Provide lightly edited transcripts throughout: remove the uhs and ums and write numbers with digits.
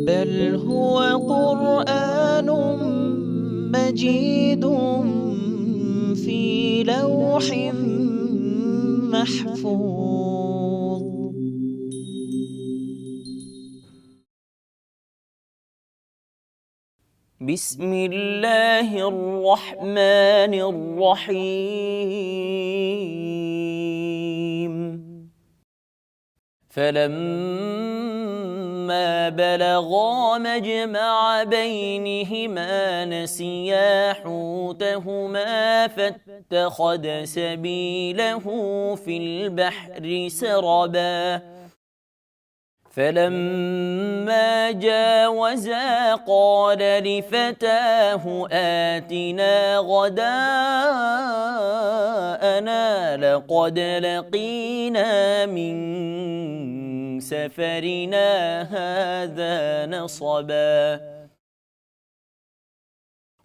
بل هو قرآن مجيد في لوح محفوظ. بسم الله الرحمن الرحيم. فلما بلغا مجمع بينهما نسيا حوتهما فاتخذ سبيله في البحر سربا. فلما جاوزا قال لفتاه آتنا غداءنا لقد لقينا من سفرنا هذا نصبا.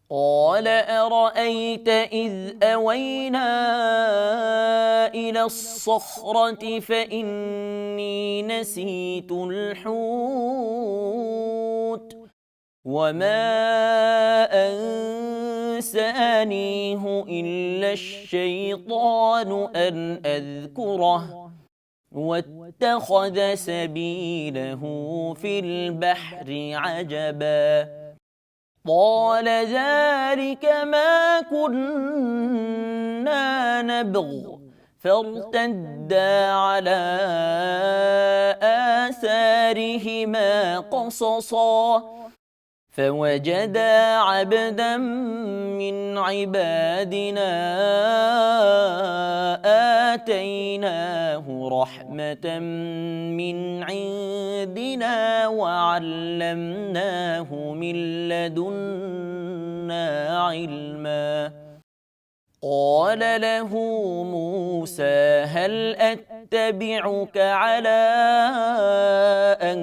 قال أرأيت إذ أوينا إلى الصخرة فإني نسيت الحوت وما أنسانيه إلا الشيطان أن أذكره واتخذ سبيله في البحر عجبا. قال ذلك ما كنا نبغ فارتدا على آثارهما قصصا. فوجدا عبدا من عبادنا آتيناه رحمة من عندنا وعلمناه من لدنا علما. قال له موسى هل أتبعك على أن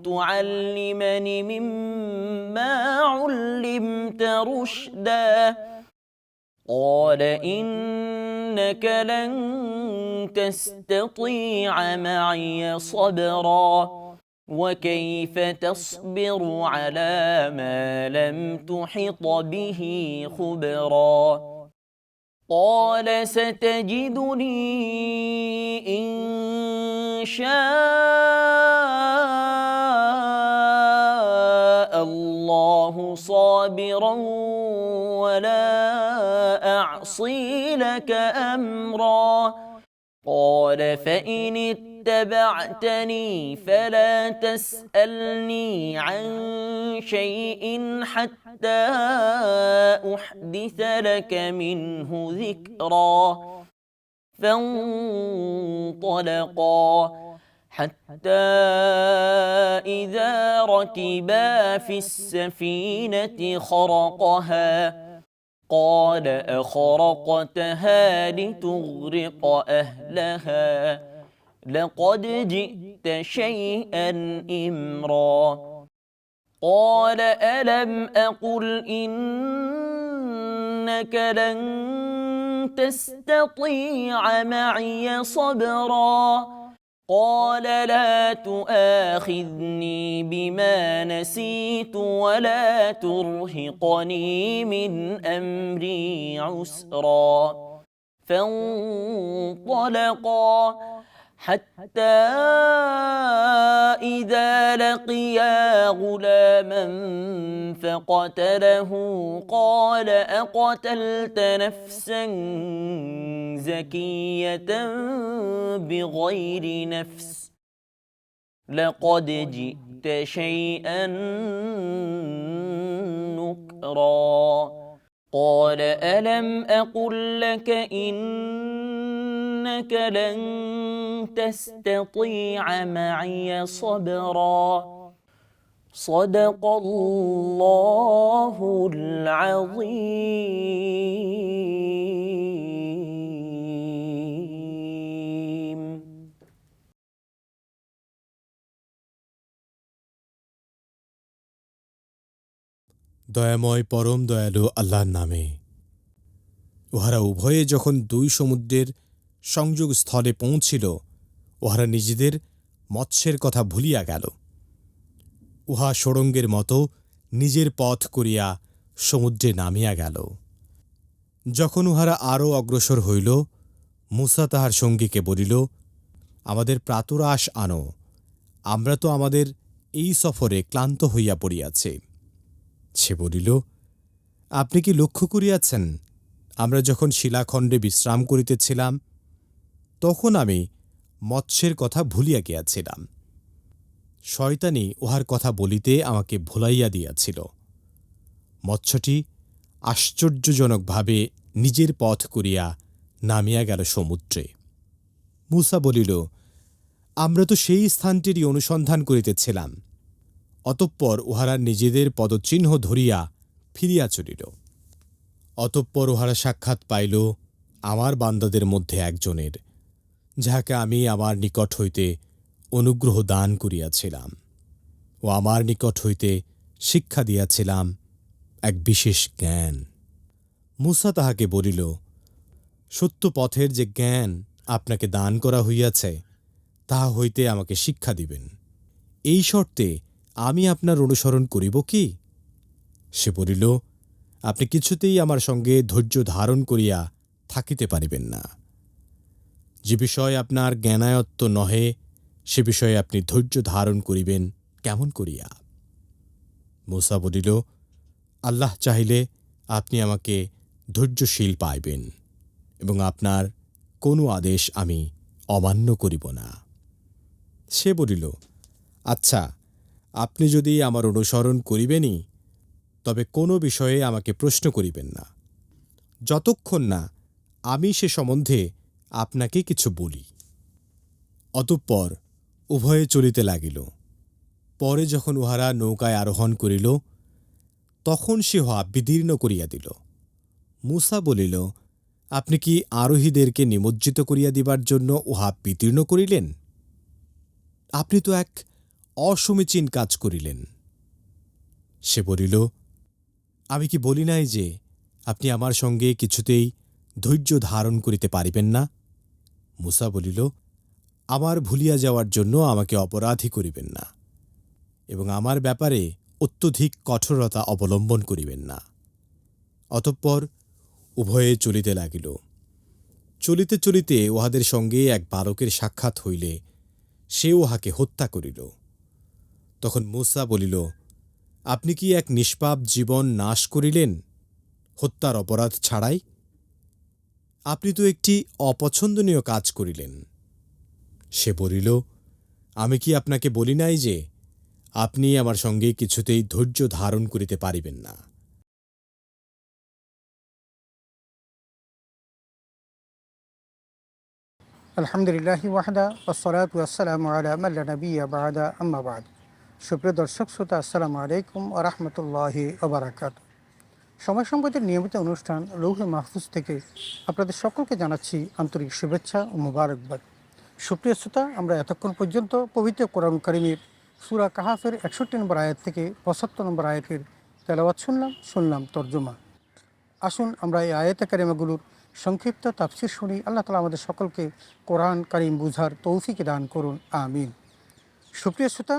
تعلمني مما علمت رشدا. قال إنك لن تستطيع معي صبرا وكيف تصبر على ما لم تحط به خبرا. قال ستجدني إن شاء الله صابرا ولا أعصي لك أمرا. قال فإن اتبعتني فلا تسألني عن شيء حتى أحدث لك منه ذكرا. فانطلقا حتى إذا ركبا في السفينة خرقها قال أخرقتها لتغرق أهلها لقد جئت شيئا إمرا. قال ألم أقل إنك لن تستطيع معي صبرا. قال لا تؤاخذني بما نسيت ولا ترهقني من أمري عسرا. فانطلقا حتى إذا لقيا غلاما فقتله قال أقتلت نفسا زكية بغير نفس لقد جئت شيئا نكرا. قال ألم أقل لك إنك لن تستطيع معي صبرا. صدق الله العظيم. দয়াময় পরম দয়ালু আল্লাহর নামে। উহারা উভয়ে যখন দুই সমুদ্রের সংযোগ স্থলে পৌঁছিল উহারা নিজেদের মৎস্যের কথা ভুলিয়া গেল। উহা সুড়ঙ্গের মতো নিজের পথ করিয়া সমুদ্রে নামিয়া গেল। যখন উহারা আরও অগ্রসর হইল, মূসা তাহার সঙ্গীকে বলিল, আমাদের প্রাতরাশ আনো, আমরা তো আমাদের এই সফরে ক্লান্ত হইয়া পড়িয়াছে। সে বলিল, আপনি কি লক্ষ্য করিয়াছেন, আমরা যখন শিলাখণ্ডে বিশ্রাম করিতেছিলাম, তখন আমি মৎস্যের কথা ভুলিয়া গিয়াছিলাম। শয়তানি উহার কথা বলিতে আমাকে ভুলাইয়া দিয়াছিল। মৎস্যটি আশ্চর্যজনকভাবে নিজের পথ করিয়া নামিয়া গেল সমুদ্রে। মূসা বলিল, আমরা তো সেই স্থানটিরই অনুসন্ধান করিতেছিলাম। অতঃপর উহারা নিজেদের পদচিহ্ন ধরিয়া ফিরিয়া চলিল। অতঃপর উহারা সাক্ষাৎ পাইল আমার বান্দাদের মধ্যে একজনের, যাহাকে আমি আমার নিকট হইতে অনুগ্রহ দান করিয়াছিলাম ও আমার নিকট হইতে শিক্ষা দিয়াছিলাম এক বিশেষ জ্ঞান। মূসা তাহাকে বলিল, সত্য পথের যে জ্ঞান আপনাকে দান করা হইয়াছে, তাহা হইতে আমাকে শিক্ষা দিবেন। এই শর্তে আমি আপনার অনুসরণ করিব কি? সে বলিল, আপনি কিছুতেই আমার সঙ্গে ধৈর্য ধারণ করিয়া থাকিতে পারিবেন না। যে বিষয় আপনার জ্ঞানায়ত্ত নহে, সে বিষয়ে আপনি ধৈর্য ধারণ করিবেন কেমন করিয়া? মূসা বলিল, আল্লাহ চাহিলে আপনি আমাকে ধৈর্যশীল পাইবেন এবং আপনার কোনো আদেশ আমি অমান্য করিব না। সে বলিল, আচ্ছা, আপনি যদি আমার অনুসরণ করিবেনই, তবে কোনো বিষয়ে আমাকে প্রশ্ন করিবেন না, যতক্ষণ না আমি সে সম্বন্ধে আপনাকে কিছু বলি। অতঃপর উভয়ে চলিতে লাগিল। পরে যখন উহারা নৌকায় আরোহণ করিল, তখন সে উহা বিদীর্ণ করিয়া দিল। মূসা বলিল, আপনি কি আরোহীদেরকে নিমজ্জিত করিয়া দিবার জন্য উহা বিদীর্ণ করিলেন? আপনি তো এক অসমীচীন কাজ করিলেন। সে বলিল, আমি কি বলি নাই যে আপনি আমার সঙ্গে কিছুতেই ধৈর্য ধারণ করিতে পারিবেন না? মূসা বলিল, আমার ভুলিয়া যাওয়ার জন্য আমাকে অপরাধী করিবেন না এবং আমার ব্যাপারে অত্যধিক কঠোরতা অবলম্বন করিবেন না। অতঃপর উভয়ে চলিতে লাগিল। চলিতে চলিতে উহাদের সঙ্গে এক বালকের সাক্ষাৎ হইলে সে উহাকে হত্যা করিল। তখন মূসা বলিল, আপনি কি এক নিষ্পাপ জীবন নাশ করিলেন হত্যার অপরাধ ছাড়াই? আপনি তো একটি অপছন্দনীয় কাজ করিলেন। সে বলিল, আমি কি আপনাকে বলি নাই যে আপনি আমার সঙ্গে কিছুতেই ধৈর্য ধারণ করিতে পারিবেন না? আলহামদুলিল্লাহি ওয়াহদা ওয়াসসালাতু ওয়াসসালামু আলা মান লা নাবিয়্যা বা'দা আম্মা বা'দ। সুপ্রিয় দর্শক শ্রোতা, আসসালামু আলাইকুম ওয়া রাহমাতুল্লাহি ওয়া বারাকাতুহু। সময় সংবাদের নিয়মিত অনুষ্ঠান লৌহে মাহফুজ থেকে আপনাদের সকলকে জানাচ্ছি আন্তরিক শুভেচ্ছা ও মুবারকবাদ। সুপ্রিয় শ্রোতা, আমরা এতক্ষণ পর্যন্ত পবিত্র কোরআন কারীমের সূরা কাহাফের 61 নম্বর আয়াত থেকে 75 নম্বর আয়াতের তেলাওয়াত শুনলাম তর্জমা। আসুন আমরা এই আয়াতে কারিমাগুলোর সংক্ষিপ্ত তাফসির শুনি। আল্লাহ তাআলা আমাদের সকলকে কোরআন কারীম বুঝার তৌফিক দান করুন, আমিন। সুপ্রিয় শ্রোতা,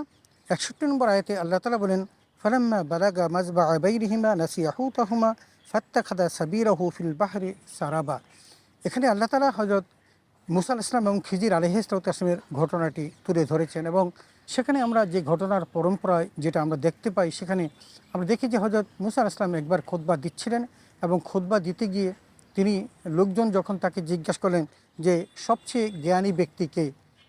61 নম্বর আয়াতে আল্লাহ তাআলা বলেন, ফালাম্মা বালাগা মাজবাআ বাইনিহিমা নাসিয়া হুতাহুমা ফাত্তাখাযা সাবিরাহু ফিল বাহরি সারাবা। এখানে আল্লাহ তাআলা হযরত মূসা আলাইহিস সালাম এবং খিজির আলাইহিস সালামের ঘটনাটি তুলে ধরেছেন এবং সেখানে আমরা যে ঘটনার পরম্পরায় যেটা আমরা দেখতে পাই, সেখানে আমরা দেখি যে হযরত মূসা আলাইহিস সালাম একবার খুতবা দিচ্ছিলেন এবং খুতবা দিতে গিয়ে তিনি লোকজন যখন তাকে জিজ্ঞাসা করলেন যে সবচেয়ে জ্ঞানী ব্যক্তিকে,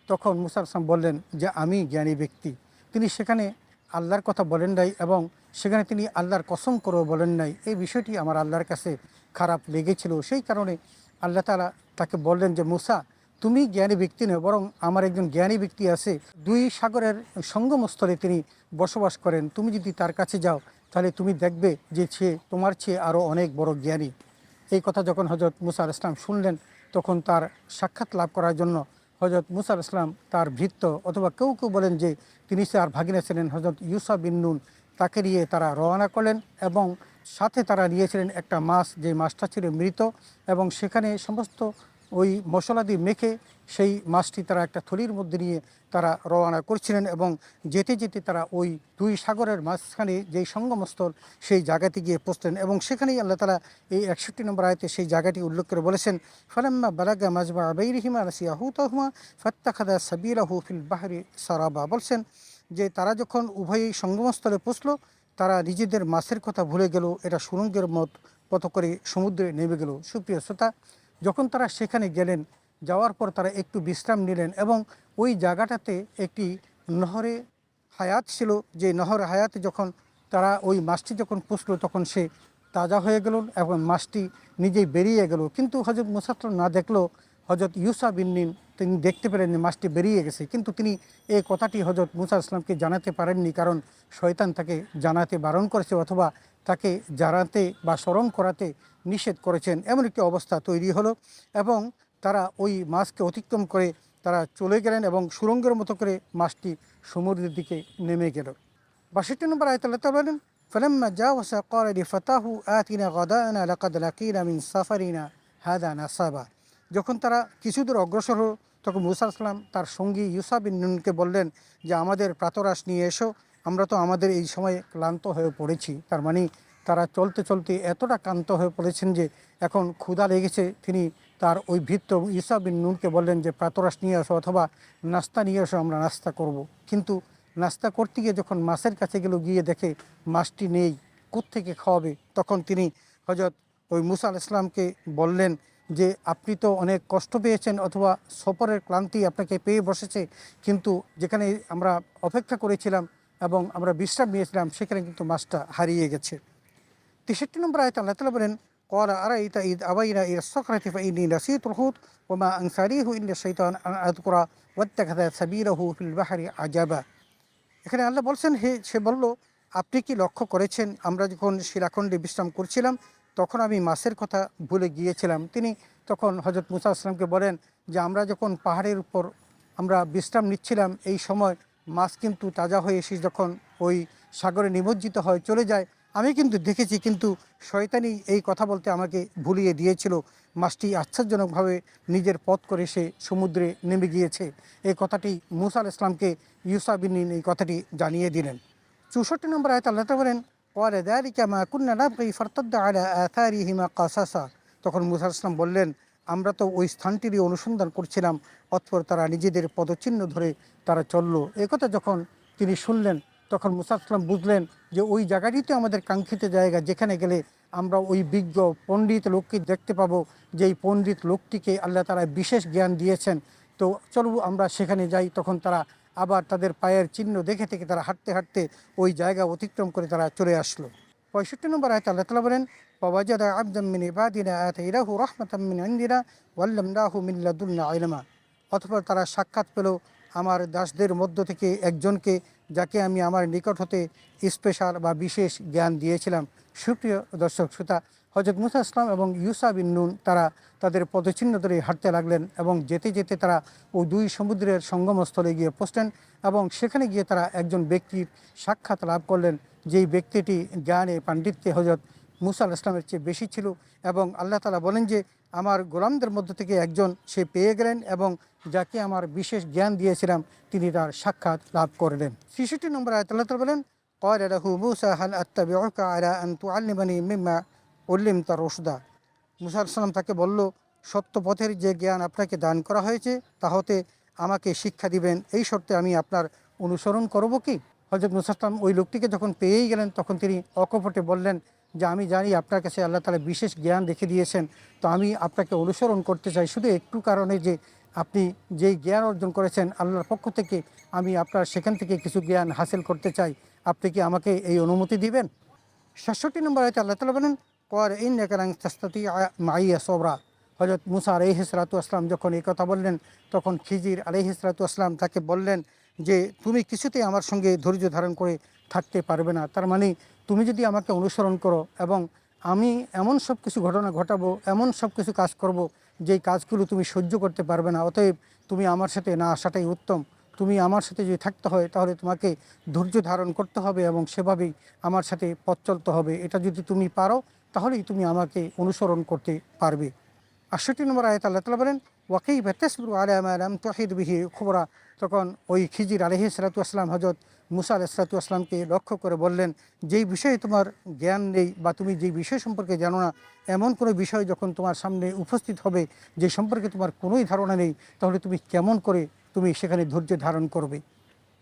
তখন মূসা আলাইহিস সালাম বললেন যে আমি জ্ঞানী ব্যক্তি। তিনি সেখানে আল্লাহর কথা বলেন নাই এবং সেখানে তিনি আল্লাহর কসম করেও বলেন নাই। এই বিষয়টি আমার আল্লাহর কাছে খারাপ লেগেছিল। সেই কারণে আল্লাহ তাআলা তাকে বললেন যে মূসা, তুমি জ্ঞানী ব্যক্তি নয়, বরং আমার একজন জ্ঞানী ব্যক্তি আছে, দুই সাগরের সঙ্গমস্থলে তিনি বসবাস করেন। তুমি যদি তার কাছে যাও তাহলে তুমি দেখবে যে সে তোমার চেয়ে আরও অনেক বড় জ্ঞানী। এই কথা যখন হযরত মূসা আলাইহিস সালাম শুনলেন, তখন তার সাক্ষাৎ লাভ করার জন্য হযরত মূসা আলাইহিস সালাম তার ভৃত্য অথবা কেউ কেউ বলেন যে তিনি তার ভাগিনা ছিলেন হযরত ইউসা বিন নুন, তাকে নিয়ে তারা রওনা করলেন এবং সাথে তারা নিয়েছিলেন একটা মাছ, যে মাছটা ছিল মৃত, এবং সেখানে সমস্ত ওই মশলা দিয়ে মেখে সেই মাছটি তারা একটা থলির মধ্যে নিয়ে তারা রওনা করছিলেন এবং যেতে যেতে তারা ওই দুই সাগরের মাঝখানে যেই সঙ্গমস্থল সেই জায়গাতে গিয়ে পৌঁছলেন এবং সেখানেই আল্লাহ তাআলা এই 61 নম্বর আয়াতে সেই জায়গাটি উল্লেখ করে বলেছেন, ফালাম্মা বালাগা মাজমা বাইরিহিমা নাসিয়া হুতাহুমা ফাত্তাখাযা সাবিলাহু ফিল বাহরি সারাবা। বলছেন যে তারা যখন উভয়ই সঙ্গমস্থলে পৌঁছলো, তারা নিজেদের মাছের কথা ভুলে গেল, এটা সুরঙ্গের মতো করে সমুদ্রে নেমে গেল। সুপ্রিয় শ্রোতা, যখন তারা সেখানে গেলেন, যাওয়ার পর তারা একটু বিশ্রাম নিলেন এবং ওই জায়গাটাতে একটি নহরে হায়াত ছিল, যে নহর হায়াতে যখন তারা ওই মাছটি যখন পুষলো তখন সে তাজা হয়ে গেল এবং মাছটি নিজেই বেরিয়ে গেল। কিন্তু হজরত মুসা না দেখলো, হজরত ইউসা বিন নুন তিনি দেখতে পেলেন যে মাছটি বেরিয়ে গেছে, কিন্তু তিনি এই কথাটি হজরত মুসা আসলামকে জানাতে পারেননি, কারণ শয়তান তাকে জানাতে বারণ করেছে অথবা তাকে জানাতে বা স্মরণ করাতে নিষেধ করেছেন। এমন একটি অবস্থা তৈরি হলো এবং তারা ওই মাছকে অতিক্রম করে তারা চলে গেলেন এবং সুরঙ্গের মতো করে মাছটি সমুদ্রের দিকে নেমে গেল। 62 নম্বর আয়াতে আল্লাহ তাআলা বলেন, ফালাম্মা জাওয়াসা ক্বালা লিফাতাহু আতিনা গাদানা লাকাদ লাকিনা মিন সাফারিনা হাদা নাসাবা। যখন তারা কিছু দূর অগ্রসর হল, তখন মূসা আলাইহিস সালাম তার সঙ্গী ইউসা বিন নুনকে বললেন যে আমাদের প্রাতরাশ নিয়ে এসো, আমরা তো আমাদের এই সময়ে ক্লান্ত হয়ে পড়েছি। তার মানে তারা চলতে চলতে এতটা ক্লান্ত হয়ে পড়েছেন যে এখন ক্ষুধা লেগেছে। তিনি তার ওই ভৃত্য ইউসা বিন নুনকে বললেন যে প্রাতরাশ নিয়ে আসো অথবা নাস্তা নিয়ে আসো, আমরা নাস্তা করব। কিন্তু নাস্তা করতে গিয়ে যখন মাছের কাছে গিয়ে দেখে মাছটি নেই, কোত্থেকে খাওয়াবে, তখন তিনি হযরত ওই মূসা আলাইহিস সালামকে বললেন যে আপনি তো অনেক কষ্ট পেয়েছেন অথবা সফরের ক্লান্তি আপনাকে পেয়ে বসেছে, কিন্তু যেখানে আমরা অপেক্ষা করেছিলাম এবং আমরা বিশ্রাম নিয়েছিলাম সেখানে কিন্তু মাছটা হারিয়ে গেছে। 63 নম্বর আয়াতে আল্লাহ তাআলা বলেন, ক্বালা আরাইতা ইয আওয়াইনা ইলা সখরাতি ফাইন্নী নাসীতুল হুত ওয়া মা আনসারিহু ইল্লা শাইতান আন আযকুরা ওয়াত্তাখাযা সাবিলাহু ফিল বাহরি আজাবা। এখানে আল্লাহ বলছেন, সে বলল, আপনি কি লক্ষ্য করেছেন আমরা যখন শিলাখণ্ডে বিশ্রাম করছিলাম তখন আমি মাছের কথা ভুলে গিয়েছিলাম। তিনি তখন হযরত মূসা আসলামকে বলেন যে আমরা যখন পাহাড়ের উপর আমরা বিশ্রাম নিচ্ছিলাম এই সময় মাছ কিন্তু তাজা হয়ে এসে যখন ওই সাগরে নিমজ্জিত হয় চলে যায়, আমি কিন্তু দেখেছি, কিন্তু শয়তানি এই কথা বলতে আমাকে ভুলিয়ে দিয়েছিল। মাছটি আশ্চর্যজনকভাবে নিজের পথ করে সে সমুদ্রে নেমে গিয়েছে। এই কথাটি মূসা আলাইহিস সালামকে ইউসা বিন নুন এই কথাটি জানিয়ে দিলেন। 64 নম্বর আয়াতে আল্লাহ তাআলা বলেন, ক্বালা যালিকা মা কুন্না নাবগি ফারতাদ্দা আলা আথারিহিমা কাসাসা। তখন মূসা আলাইহিস সালাম বললেন, আমরা তো ওই স্থানটিরই অনুসন্ধান করছিলাম। অতঃপর তারা নিজেদের পদচিহ্ন ধরে তারা চলল। একথা যখন তিনি শুনলেন তখন মূসা আলাইহিস সালাম বুঝলেন যে ওই জায়গাটিতে আমাদের কাঙ্ক্ষিত জায়গা, যেখানে গেলে আমরা ওই বিজ্ঞ পণ্ডিত লোককে দেখতে পাবো, যে এই পণ্ডিত লোকটিকে আল্লাহ তাআলা বিশেষ জ্ঞান দিয়েছেন। তো চলব আমরা সেখানে যাই। তখন তারা আবার তাদের পায়ের চিহ্ন দেখে থেকে তারা হাঁটতে হাঁটতে ওই জায়গা অতিক্রম করে তারা চলে আসলো। 65 নম্বর আয়াতে আল্লাহ তাআলা বলেন, ওয়াজাদা আবদাম মিন ইবাদিনা আতাইনাহু রাহমাতাম মিন ইনদিনা ওয়াল্লামনাহু মিন লাদুন্না ইলমা। অতঃপর তারা সাক্ষাৎ পেল আমার দাসদের মধ্য থেকে একজনকে, যাকে আমি আমার নিকট হতে স্পেশাল বা বিশেষ জ্ঞান দিয়েছিলাম। সুপ্রিয় দর্শক শ্রোতা, হযরত মূসা আসলাম এবং ইউসা বিন নুন তারা তাদের পদচিহ্ন ধরে হাঁটতে লাগলেন এবং যেতে যেতে তারা ওই দুই সমুদ্রের সঙ্গমস্থলে গিয়ে পৌঁছলেন এবং সেখানে গিয়ে তারা একজন ব্যক্তির সাক্ষাৎ লাভ করলেন, যেই ব্যক্তিটি জ্ঞানে পাণ্ডিত্যে হযরত মূসা আলাইহিস সালামের চেয়ে বেশি ছিল। এবং আল্লাহ তাআলা বলেন যে আমার গোলামদের মধ্য থেকে একজন সে পেয়ে গেলেন এবং যাকে আমার বিশেষ জ্ঞান দিয়েছিলাম তিনি তার সাক্ষাৎ লাভ করলেন। 66 নম্বর আয়াতে আল্লাহ তাআলা বলেন, ক্বালা লাহু মূসা হাল আত্তাবিউকা আলা আন তুআল্লিমানি মিম্মা উল্লিমতা রুশদা। মূসা আলাইহিস সালাম তাকে বলল, সত্য পথের যে জ্ঞান আপনাকে দান করা হয়েছে তা হতে আমাকে শিক্ষা দিবেন, এই শর্তে আমি আপনার অনুসরণ করব কি? হযরত মূসা আসলাম ওই লোকটিকে যখন পেয়েই গেলেন তখন তিনি অকপটে বললেন যে আমি জানি আপনার কাছে আল্লাহ তাআলা বিশেষ জ্ঞান রেখে দিয়েছেন, তো আমি আপনাকে অনুসরণ করতে চাই শুধু একটু কারণে, যে আপনি যেই জ্ঞান অর্জন করেছেন আল্লাহর পক্ষ থেকে, আমি আপনার সেখান থেকে কিছু জ্ঞান হাসিল করতে চাই, আপনি কি আমাকে এই অনুমতি দিবেন? 67 নম্বর আয়াতে আল্লাহ তাআলা বলেন, ক্বালা ইন্নাকা লান তাসতাতিআ মাইয়া সবরা। হযরত মূসা আলাইহিস সালাতু ওয়াসসালাম যখন এই কথা বললেন তখন খিজির আলাইহিস সালাতু ওয়াসসালাম তাকে বললেন যে তুমি কিছুতেই আমার সঙ্গে ধৈর্য ধারণ করে থাকতে পারবে না। তার মানে তুমি যদি আমাকে অনুসরণ করো এবং আমি এমন সব কিছু ঘটনা ঘটাবো, এমন সব কিছু কাজ করব যেই কাজগুলো তুমি সহ্য করতে পারবে না, অতএব তুমি আমার সাথে না আসাটাই উত্তম। তুমি আমার সাথে যদি থাকতে হয় তাহলে তোমাকে ধৈর্য ধারণ করতে হবে এবং সেভাবেই আমার সাথে পথ চলতে হবে। এটা যদি তুমি পারো তাহলেই তুমি আমাকে অনুসরণ করতে পারবে। 68 নম্বর আয়াত আল্লাহ তাআলা বলেন ওয়াকাইফা তাসবিরু আলা মা লাম তুহিত বিহি খুবরা। তখন ওই খিজির আলাইহিস সালাতু ওয়াসসালাম হযরত মুসা আলাইহিস সালাতু ওয়াসসালামকে লক্ষ্য করে বললেন, যেই বিষয়ে তোমার জ্ঞান নেই বা তুমি যেই বিষয় সম্পর্কে জানো না, এমন কোনো বিষয় যখন তোমার সামনে উপস্থিত হবে যে সম্পর্কে তোমার কোনোই ধারণা নেই, তাহলে তুমি কেমন করে তুমি সেখানে ধৈর্য ধারণ করবে।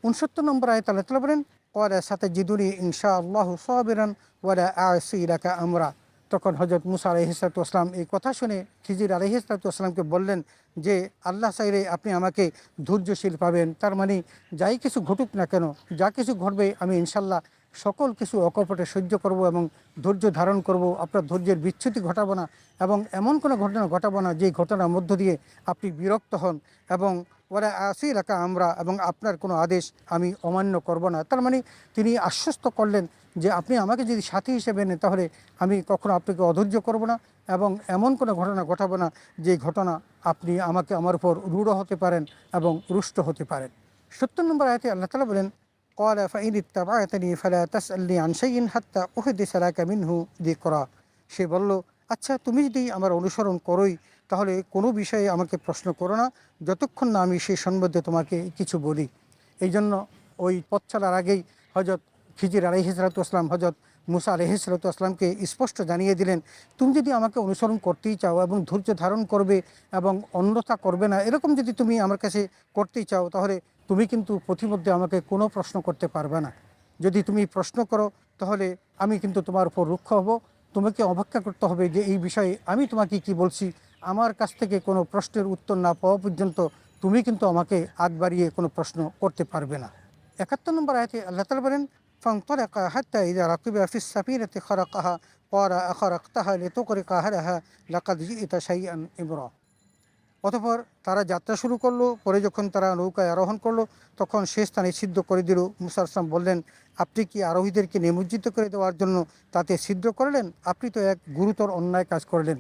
69 নম্বর আয়াত আল্লাহ তাআলা বলেন ক্বালা সাতাজিদুনি ইনশাআল্লাহু সাবিরান ওয়ালা আ'সি লাকা আমরা। তখন হযরত মুসা আলাইহিস সালাতু ওয়াসসালাম এই কথা শুনে খিজির আলাইহিস সালাতু ওয়াসসালামকে বললেন যে আল্লাহ চাইলে আপনি আমাকে ধৈর্যশীল পাবেন। তার মানে যাই কিছু ঘটুক না কেন, যা কিছু ঘটবে আমি ইনশাল্লাহ সকল কিছু অকপটে সহ্য করব এবং ধৈর্য ধারণ করব, আপনার ধৈর্যের বিচ্যুতি ঘটাবো না এবং এমন কোনো ঘটনা ঘটাবো না যে ঘটনার মধ্য দিয়ে আপনি বিরক্ত হন, এবং ওরা আসি রাখা আমরা, এবং আপনার কোনো আদেশ আমি অমান্য করব না। তার মানে তিনি আশ্বস্ত করলেন যে আপনি আমাকে যদি সাথী হিসেবে নেন তাহলে আমি কখনো আপনাকে অধৈর্য করব না এবং এমন কোনো ঘটনা ঘটাবো না যে ঘটনা আপনি আমাকে আমার উপর রূঢ় হতে পারেন এবং রুষ্ট হতে পারেন। 70 নম্বর আয়াতে আল্লাহ তাআলা বলেন ক্বালা ফাইন ইত্তাবা'তানি ফালা তাসআলনি আন শাইইন হাত্তা উহদিসা লাকা মিনহু যিকরা। সে বলল, আচ্ছা তুমি যদি আমার অনুসরণ করোই তাহলে কোনো বিষয়ে আমাকে প্রশ্ন করো না যতক্ষণ না আমি সেই সম্বন্ধে তোমাকে কিছু বলি। এই জন্য ওই পথ চলার আগেই হযরত খিজির আলাইহিস সালাতু ওয়াসসালাম হযরত মুসা আলাইহিস সালাতু ওয়াসসালামকে স্পষ্ট জানিয়ে দিলেন, তুমি যদি আমাকে অনুসরণ করতেই চাও এবং ধৈর্য ধারণ করবে এবং অন্যথা করবে না, এরকম যদি তুমি আমার কাছে করতেই চাও তাহলে তুমি কিন্তু পথিমধ্যে আমাকে কোনো প্রশ্ন করতে পারবে না। যদি তুমি প্রশ্ন করো তাহলে আমি কিন্তু তোমার উপর রুক্ষ হব। তোমাকে অপেক্ষা করতে হবে যে এই বিষয়ে আমি তোমাকে কি বলছি, আমার কাছ থেকে কোনো প্রশ্নের উত্তর না পাওয়া পর্যন্ত তুমি কিন্তু আমাকে আগ বাড়িয়ে কোনো প্রশ্ন করতে পারবে না। 71 নম্বর আয়াতে আল্লাহ তাআলা বলেন ফানতালাকা হাত্তা ইযা রাকিবা ফিস সাফিনাতি খারাকাহা ক্বালা আখারাকতাহা লিতুগরিকা আহলাহা লাকাদ জি'তা শাইআন ইমরা। অতঃপর তারা যাত্রা শুরু করলো। পরে যখন তারা নৌকায় আরোহণ করলো তখন সে স্থানে ছিদ্র করে দিল। মুসা আলাইহিস সালাম বললেন, আপনি কি আরোহীদেরকে নিমজ্জিত করে দেওয়ার জন্য তাতে ছিদ্র করলেন? আপনি তো এক গুরুতর অন্যায় কাজ করলেন।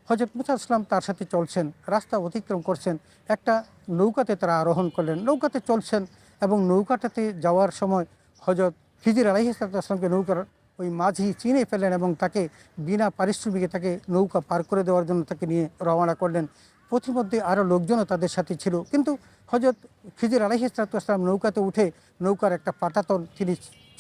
হযরত মুসা আলাইহিস সালাম তার সাথে চলছেন, রাস্তা অতিক্রম করছেন, একটা নৌকাতে তারা আরোহণ করলেন, নৌকাতে চলছেন এবং নৌকাটাতে যাওয়ার সময় হযরত খিজির আলাইহিস সালামকে নৌকার ওই মাঝি চিনে ফেললেন এবং তাকে বিনা পারিশ্রমিকে তাকে নৌকা পার করে দেওয়ার জন্য তাকে নিয়ে রওনা করলেন। পথিমধ্যে আরও লোকজনও তাদের সাথে ছিল, কিন্তু হযরত খিজির আলাইহিস সালাম নৌকাতে উঠে নৌকার একটা পাটাতন তিনি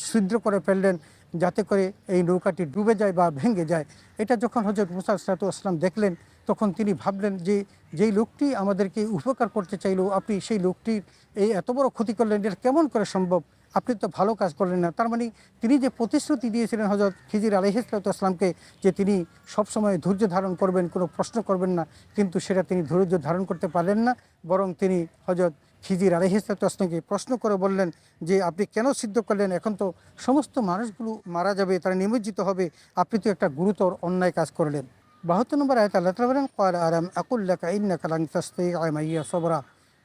ছিদ্র করে ফেললেন যাতে করে এই নৌকাটি ডুবে যায় বা ভেঙে যায়। এটা যখন হযরত মুসা সালাম দেখলেন তখন তিনি ভাবলেন যে যেই লোকটি আমাদেরকে উপকার করতে চাইলো আপনি সেই লোকটির এই এত বড় ক্ষতি করলেন, এটা কেমন করে সম্ভব? আপনি তো ভালো কাজ করলেন না। তার মানে তিনি যে প্রতিশ্রুতি দিয়েছিলেন হযরত খিজির আলাইহিস সালামকে যে তিনি সবসময় ধৈর্য ধারণ করবেন, কোনো প্রশ্ন করবেন না, কিন্তু সেটা তিনি ধৈর্য ধারণ করতে পারলেন না, বরং তিনি হযরত খিজির আলাইহিস সালামকে প্রশ্ন করে বললেন যে আপনি কেন সিদ্ধ করলেন? এখন তো সমস্ত মানুষগুলো মারা যাবে, তারা নিমজ্জিত হবে, আপনি তো একটা গুরুতর অন্যায় কাজ করলেন। 72 নম্বর আয়াতে আল্লাহ তাআলা বলেন ক্বালা আলাম আকুল লাকা ইন্নাকা লান তাসতাতিআ মাইয়া সাবরা।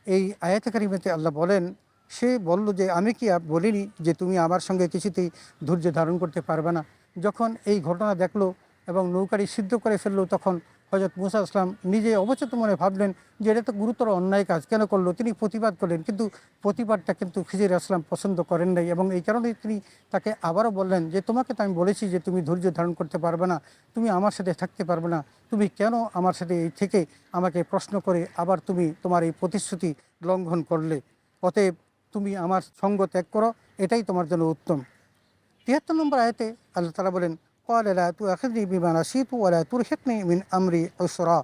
এই আয়াতে কারিমাতে আল্লাহ বলেন, সে বলল যে আমি কি বলিনি যে তুমি আমার সঙ্গে কিছুতেই ধৈর্য ধারণ করতে পারবে না? যখন এই ঘটনা দেখলো এবং নৌকাটি সিদ্ধ করে ফেললো তখন হযরত মুসা আসলাম নিজে অবচেত মনে ভাবলেন যে এটা তো গুরুতর অন্যায় কাজ, কেন করলো? তিনি প্রতিবাদ করলেন, কিন্তু প্রতিবাদটা কিন্তু খিজির আসলাম পছন্দ করেন নাই এবং এই কারণেই তিনি তাকে আবারও বললেন যে তোমাকে তো আমি বলেছি যে তুমি ধৈর্য ধারণ করতে পারবে না, তুমি আমার সাথে থাকতে পারবে না, তুমি কেন আমার সাথে এই থেকে আমাকে প্রশ্ন করে আবার তুমি তোমার এই প্রতিশ্রুতি লঙ্ঘন করলে? অতএব তুমি আমার সঙ্গ ত্যাগ করো, এটাই তোমার জন্য উত্তম। 73 নম্বর আয়াতে আল্লাহ তাআলা বলেন ক্বালা লা তুআখিযনি বিমা নাসিতু ওয়া লা তুরহিকনি মিন আমরি উসরা।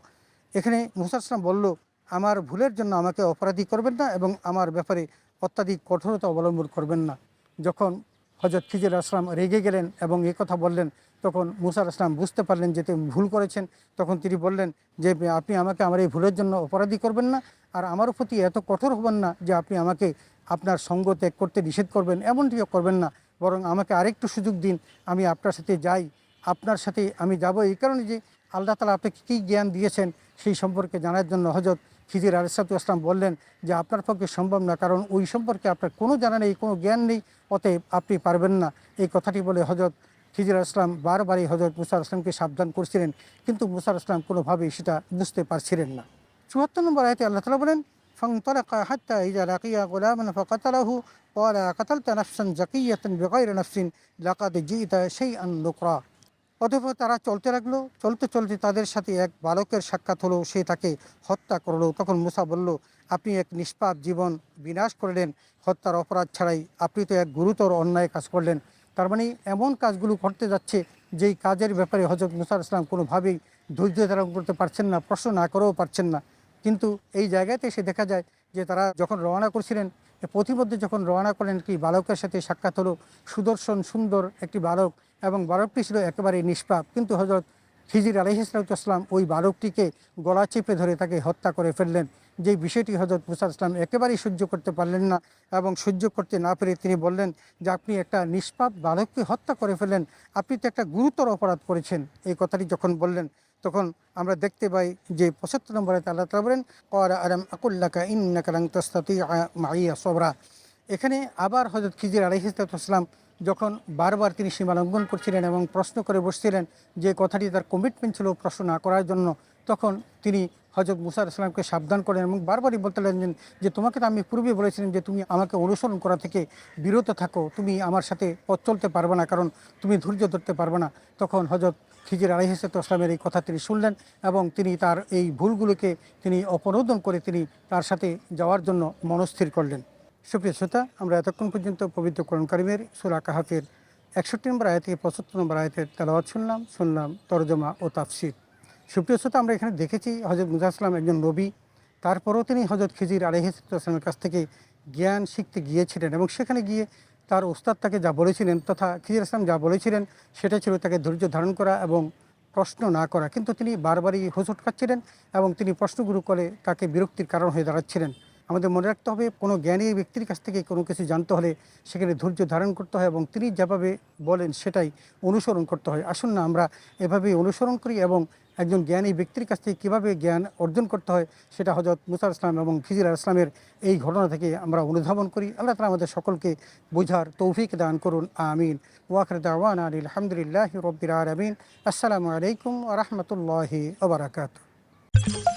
এখানে মুসা আসলাম বলল, আমার ভুলের জন্য আমাকে অপরাধী করবেন না এবং আমার ব্যাপারে অত্যাধিক কঠোরতা অবলম্বন করবেন না। যখন হযরত খিজির আসলাম রেগে গেলেন এবং এই কথা বললেন তখন মুসা আসলাম বুঝতে পারলেন যে তিনি ভুল করেছেন। তখন তিনি বললেন যে আপনি আমাকে আমার এই ভুলের জন্য অপরাধী করবেন না আর আমার প্রতি এত কঠোর হবেন না যে আপনি আমাকে আপনার সঙ্গ ত্যাগ করতে নিষেধ করবেন, এমনটিও করবেন না, বরং আমাকে আরেকটু সুযোগ দিন, আমি আপনার সাথে যাই। আপনার সাথে আমি যাব এই কারণে যে আল্লাহ তাআলা আপনাকে কী জ্ঞান দিয়েছেন সেই সম্পর্কে জানার জন্য। হযরত খিজির আলাইহিস সালাম বললেন যে আপনার পক্ষে সম্ভব না, কারণ ওই সম্পর্কে আপনার কোনো জানা নেই, কোনো জ্ঞান নেই, অতএব আপনি পারবেন না। এই কথাটি বলে হযরত খিজির আলাইহিস সালাম বারবারই হযরত মুসা আসলামকে সাবধান করছিলেন, কিন্তু মুসা আসলাম কোনোভাবেই সেটা বুঝতে পারছিলেন না। 74 নম্বর আয়াতে আল্লাহ তাআলা বলেন ফানতালাকা হাত্তা ইযা লাকিয়া গুলামান ফাকাতালাহু ক্বালা আকাতালতা নাফসান যাকিয়াতান বিগাইরি নাফসিন লাকাদ জি'তা শাইআন নুকরা। অতঃপর তারা চলতে লাগলো। চলতে চলতে তাদের সাথে এক বালকের সাক্ষাৎ হলো, সে তাকে হত্যা করলো। তখন মুসা বলল, আপনি এক নিষ্পাপ জীবন বিনাশ করলেন হত্যার অপরাধ ছাড়াই, আপনি তো এক গুরুতর অন্যায় কাজ করলেন। তার মানে এমন কাজগুলো করতে যাচ্ছে যেই কাজের ব্যাপারে হযরত মুসা আলাইহিস সালাম কোনোভাবেই ধৈর্য ধারণ করতে পারছেন না, প্রশ্ন না করেও পারছেন না। কিন্তু এই জায়গাতে এসে দেখা যায় যে তারা যখন রওনা করছিলেন, পথিমধ্যে যখন রওনা করেন, একটি বালকের সাথে সাক্ষাৎ হলো, সুদর্শন সুন্দর একটি বালক, এবং বালকটি ছিল একেবারে নিষ্পাপ। কিন্তু হযরত খিজির আলাইহিস সালাম ওই বালকটিকে গলা চেপে ধরে তাকে হত্যা করে ফেললেন। যে বিষয়টি হযরত মুসা আলাইহিস সালাম একেবারেই সহ্য করতে পারলেন না, এবং সহ্য করতে না পেরে তিনি বললেন যে আপনি একটা নিষ্পাপ বালককে হত্যা করে ফেললেন, আপনি তো একটা গুরুতর অপরাধ করেছেন। এই কথাটি যখন বললেন, তখন আমরা দেখতে পাই যে ৭৫ নম্বর আয়াতে আল্লাহ তাআলা বলেন, ক্বালা আলাম আকুল লাকা ইন্নাকা লান তাসতাতিআ মাইয়া সবরা। এখানে আবার হযরত খিজির আলাইহিস সালাম যখন বারবার তিনি সীমা লঙ্ঘন করছিলেন এবং প্রশ্ন করে বসছিলেন, যে কথাটি তার কমিটমেন্ট ছিল প্রশ্ন না করার জন্য, তখন তিনি হযরত মুসা আলাইহিস সালামকে সাবধান করেন এবং বারবারই বলতে লাগলেন যে তোমাকে তো আমি পূর্বে বলেছিলাম যে তুমি আমাকে অনুসরণ করা থেকে বিরত থাকো, তুমি আমার সাথে পথ চলতে পারবে না, কারণ তুমি ধৈর্য ধরতে পারবে না। তখন হযরত খিজির আলাইহিস সালামের এই কথা তিনি শুনলেন এবং তিনি তার এই ভুলগুলোকে তিনি অপনোদন করে তিনি তার সাথে যাওয়ার জন্য মনস্থির করলেন। সুপ্রিয় শ্রোতা, আমরা এতক্ষণ পর্যন্ত পবিত্র কোরআন কারিমের সূরা কাহাফের ৬১ নম্বর আয়াত থেকে ৭৫ নম্বর আয়াতের তেলাওয়াত শুনলাম তরজমা ও তাফসির। সুপ্রিয় শ্রোতা, আমরা এখানে দেখেছি হযরত মুসা আলাইহিস সালাম একজন নবী, তারপরও তিনি হযরত খিজির আলাইহিস সালামের কাছ থেকে জ্ঞান শিখতে গিয়েছিলেন এবং সেখানে গিয়ে তার ওস্তাদ তাকে যা বলেছিলেন, তথা খিজির আলাইহিস সালাম যা বলেছিলেন সেটা ছিল তাকে ধৈর্য ধারণ করা এবং প্রশ্ন না করা। কিন্তু তিনি বারবারই হোঁচট খাচ্ছিলেন এবং তিনি প্রশ্নগুলো করে তাকে বিরক্তির কারণ হয়ে দাঁড়াচ্ছিলেন। আমাদের মনে রাখতে হবে, কোনো জ্ঞানী ব্যক্তির কাছ থেকে কোনো কিছু জানতে হলে সেখানে ধৈর্য ধারণ করতে হয় এবং তিনি যেভাবে বলেন সেটাই অনুসরণ করতে হয়। আসুন না আমরা এভাবেই অনুসরণ করি এবং একজন জ্ঞানী ব্যক্তির কাছ থেকে কীভাবে জ্ঞান অর্জন করতে হয় সেটা হযরত মুসা আলাইহিস সালাম এবং খিজির আলাইহিস সালামের এই ঘটনা থেকে আমরা অনুধাবন করি। আল্লাহ তাআলা আমাদের সকলকে বোঝার তৌফিক দান করুন, আমিন। ওয়া আখিরু দাওয়ানা আলহামদুলিল্লাহি রাব্বিল আলামিন। আসসালামু আলাইকুম ওয়া রাহমাতুল্লাহি ওয়া বারাকাতুহু।